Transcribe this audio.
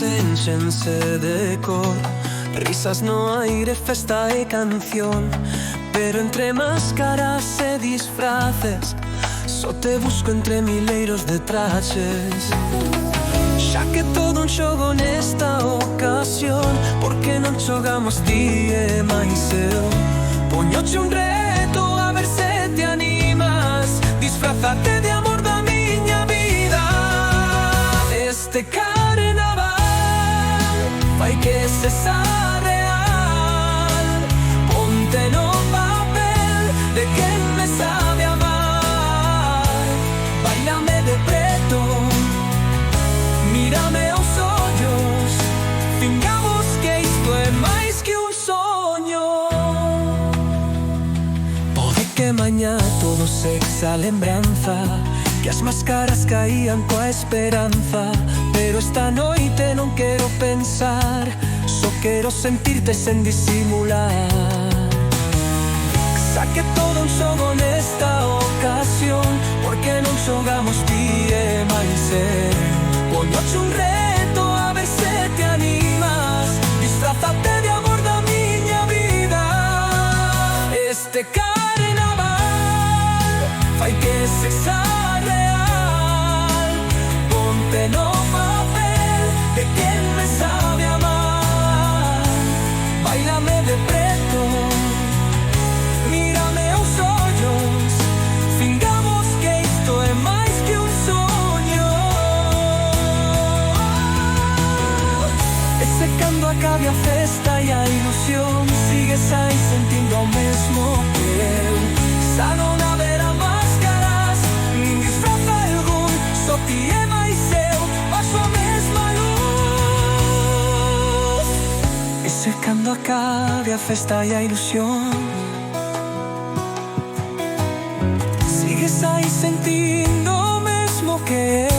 enxense de cor. Risas no aire, festa e canción, pero entre máscaras e disfraces só te busco entre mileiros de traxes. Xa que todo un xogo nesta ocasión, por que non xogamos ti e máis eu? Poñoche un reto a ver se te animas, disfrazate de amor da miña vida. Este carnaval fai que sexa real, ponte no papel de quen me sabe amar. Bailame de preto, mírame aos ollos, fingamos que isto é máis que un soño. Pode que mañá todo sexa lembranza, que as máscaras caían coa esperanza, pero esta noite non quero pensar, só quero sentirte sen disimular. Xa que todo un xogo nesta ocasión, por que non xogamos ti e máis eu? Poñoche un reto a ver se te animas, disfrazate de amor da miña vida. Este carnaval fai que sexa real, ponte no papel de quen me sabe amar. Bailame de preto, mírame aos ollos, fingamos que isto é máis que un soño. E se cando acabe a festa e a ilusión, sigues aí sentindo o mesmo que eu, xa non haberá máscaras, nin disfraz algún, só ti e máis eu, baixo a mesma luz. E se cando acabe a festa e a ilusión, sigues aí sentindo o mesmo que eu.